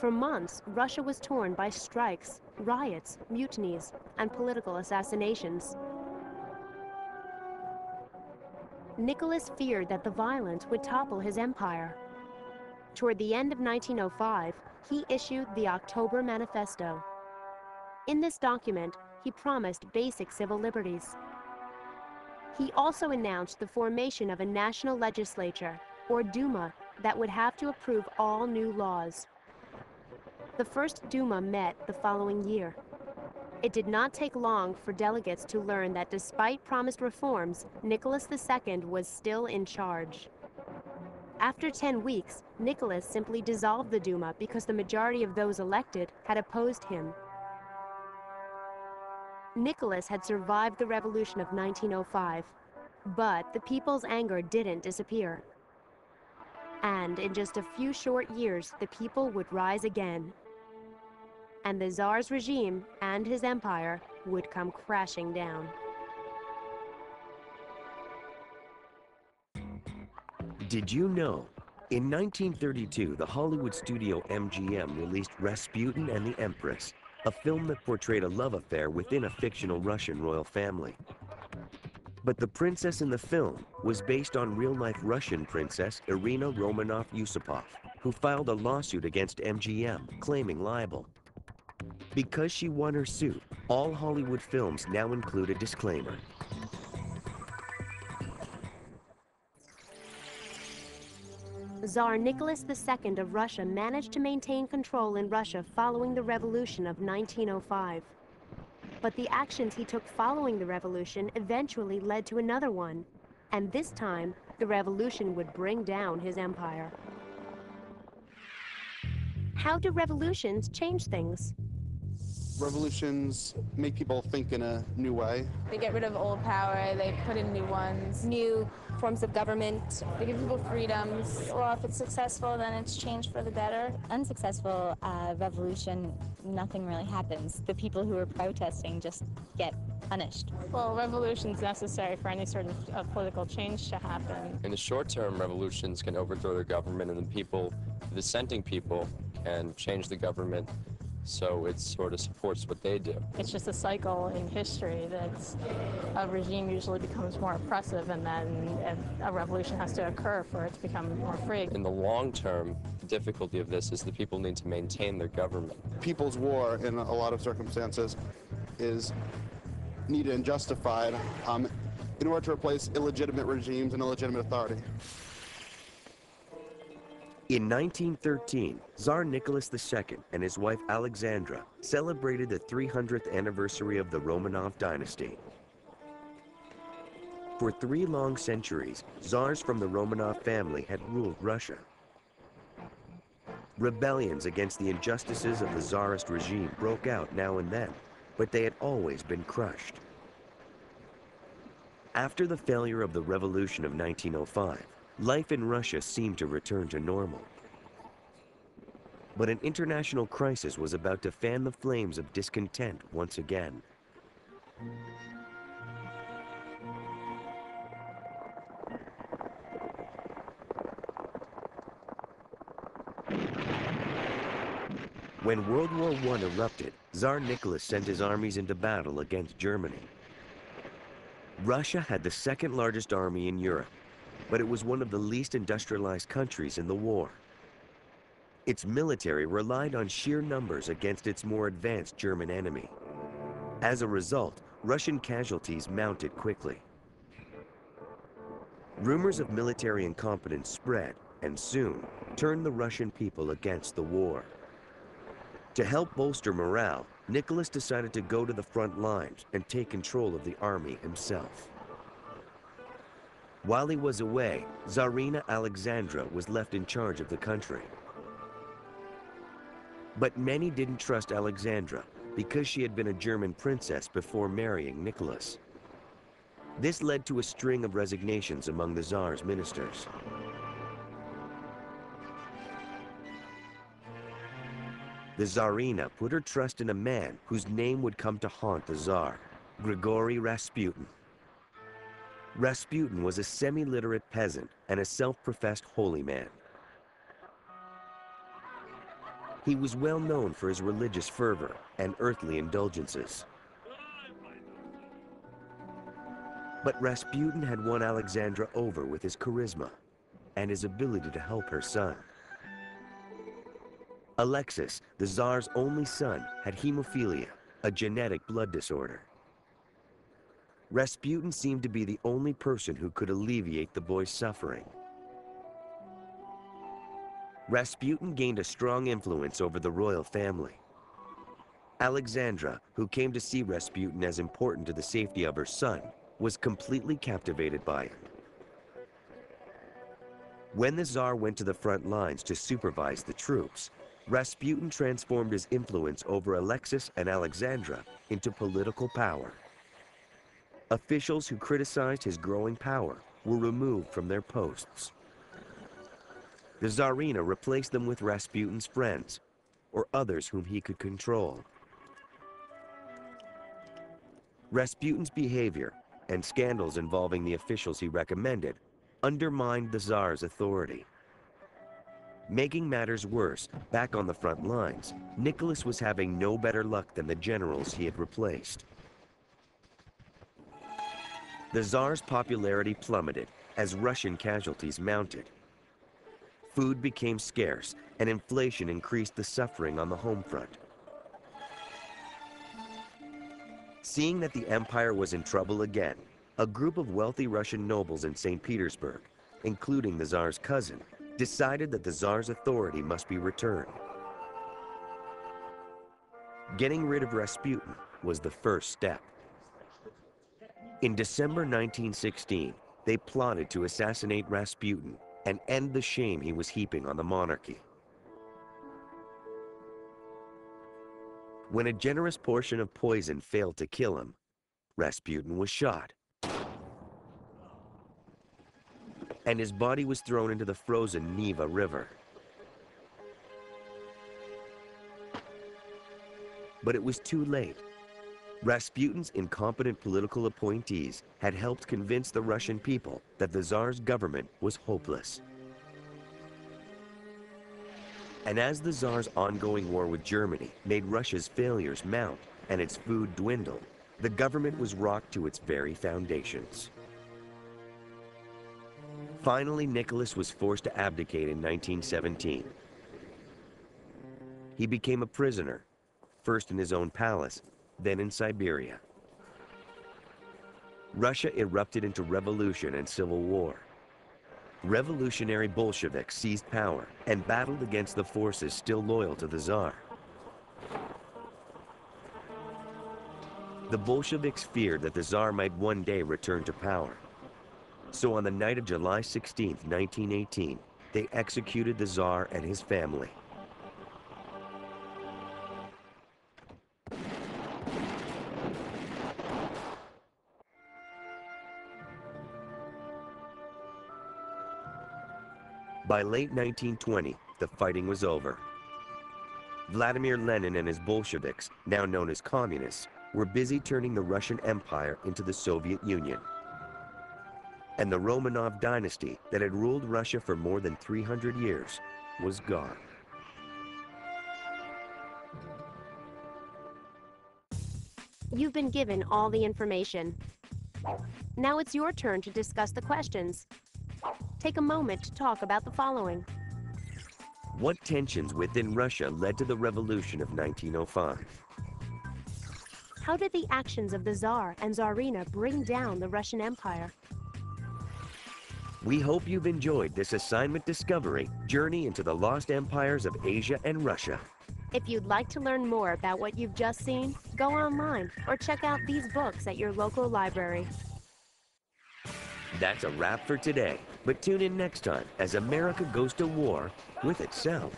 For months, Russia was torn by strikes, riots, mutinies, and political assassinations. Nicholas feared that the violence would topple his empire. Toward the end of 1905, he issued the October Manifesto. In this document, he promised basic civil liberties. He also announced the formation of a national legislature, or Duma, that would have to approve all new laws. The first Duma met the following year. It did not take long for delegates to learn that despite promised reforms, Nicholas II was still in charge. After 10 weeks, Nicholas simply dissolved the Duma because the majority of those elected had opposed him. Nicholas had survived the revolution of 1905, but the people's anger didn't disappear. And in just a few short years, the people would rise again. And the Tsar's regime and his empire would come crashing down. Did you know? In 1932, the Hollywood studio MGM released Rasputin and the Empress, a film that portrayed a love affair within a fictional Russian royal family. But the princess in the film was based on real-life Russian princess Irina Romanov-Yusupov, who filed a lawsuit against MGM, claiming libel. Because she won her suit, all Hollywood films now include a disclaimer. Tsar Nicholas II of Russia managed to maintain control in Russia following the revolution of 1905. But the actions he took following the revolution eventually led to another one. And this time, the revolution would bring down his empire. How do revolutions change things? Revolutions make people think in a new way. They get rid of old power, they put in new ones. New forms of government. They give people freedoms. Well, if it's successful, then it's changed for the better. Unsuccessful revolution, nothing really happens. The people who are protesting just get punished. Well, revolution's necessary for any sort of political change to happen. In the short term, revolutions can overthrow the government, and the people, the dissenting people, can change the government. So it sort of supports what they do. It's just a cycle in history that a regime usually becomes more oppressive, and then a revolution has to occur for it to become more free. In the long term, the difficulty of this is the people need to maintain their government. People's war, in a lot of circumstances, is needed and justified in order to replace illegitimate regimes and illegitimate authority. In 1913, Tsar Nicholas II and his wife Alexandra celebrated the 300th anniversary of the Romanov dynasty. For 3 long centuries, Tsars from the Romanov family had ruled Russia. Rebellions against the injustices of the Tsarist regime broke out now and then, but they had always been crushed. After the failure of the revolution of 1905, life in Russia seemed to return to normal. But an international crisis was about to fan the flames of discontent once again. When World War I erupted, Tsar Nicholas sent his armies into battle against Germany. Russia had the second largest army in Europe, but it was one of the least industrialized countries in the war. Its military relied on sheer numbers against its more advanced German enemy. As a result, Russian casualties mounted quickly. Rumors of military incompetence spread, and soon turned the Russian people against the war. To help bolster morale, Nicholas decided to go to the front lines and take control of the army himself. While he was away, Tsarina Alexandra was left in charge of the country. But many didn't trust Alexandra because she had been a German princess before marrying Nicholas. This led to a string of resignations among the Tsar's ministers. The Tsarina put her trust in a man whose name would come to haunt the Tsar, Grigory Rasputin. Rasputin was a semi-literate peasant and a self-professed holy man. He was well known for his religious fervor and earthly indulgences. But Rasputin had won Alexandra over with his charisma and his ability to help her son. Alexis, the Tsar's only son, had hemophilia, a genetic blood disorder. Rasputin seemed to be the only person who could alleviate the boy's suffering. Rasputin gained a strong influence over the royal family. Alexandra, who came to see Rasputin as important to the safety of her son, was completely captivated by him. When the Tsar went to the front lines to supervise the troops, Rasputin transformed his influence over Alexis and Alexandra into political power. Officials who criticized his growing power were removed from their posts. The Tsarina replaced them with Rasputin's friends, or others whom he could control. Rasputin's behavior and scandals involving the officials he recommended undermined the Tsar's authority. Making matters worse, back on the front lines, Nicholas was having no better luck than the generals he had replaced. The Tsar's popularity plummeted as Russian casualties mounted. Food became scarce, and inflation increased the suffering on the home front. Seeing that the empire was in trouble again, a group of wealthy Russian nobles in St. Petersburg, including the Tsar's cousin, decided that the Tsar's authority must be returned. Getting rid of Rasputin was the first step. In December 1916, they plotted to assassinate Rasputin and end the shame he was heaping on the monarchy. When a generous portion of poison failed to kill him, Rasputin was shot, and his body was thrown into the frozen Neva River. But it was too late. Rasputin's incompetent political appointees had helped convince the Russian people that the Tsar's government was hopeless. And as the Tsar's ongoing war with Germany made Russia's failures mount and its food dwindle, the government was rocked to its very foundations. Finally, Nicholas was forced to abdicate in 1917. He became a prisoner, first in his own palace, then in Siberia. Russia erupted into revolution and civil war. Revolutionary Bolsheviks seized power and battled against the forces still loyal to the Tsar. The Bolsheviks feared that the Tsar might one day return to power. So on the night of July 16, 1918, they executed the Tsar and his family. By late 1920, the fighting was over. Vladimir Lenin and his Bolsheviks, now known as communists, were busy turning the Russian Empire into the Soviet Union. And the Romanov dynasty that had ruled Russia for more than 300 years was gone. You've been given all the information. Now it's your turn to discuss the questions. Take a moment to talk about the following. What tensions within Russia led to the revolution of 1905? How did the actions of the Tsar and Tsarina bring down the Russian Empire? We hope you've enjoyed this assignment discovery journey into the lost empires of Asia and Russia. If you'd like to learn more about what you've just seen, go online or check out these books at your local library. That's a wrap for today, but tune in next time as America goes to war with itself.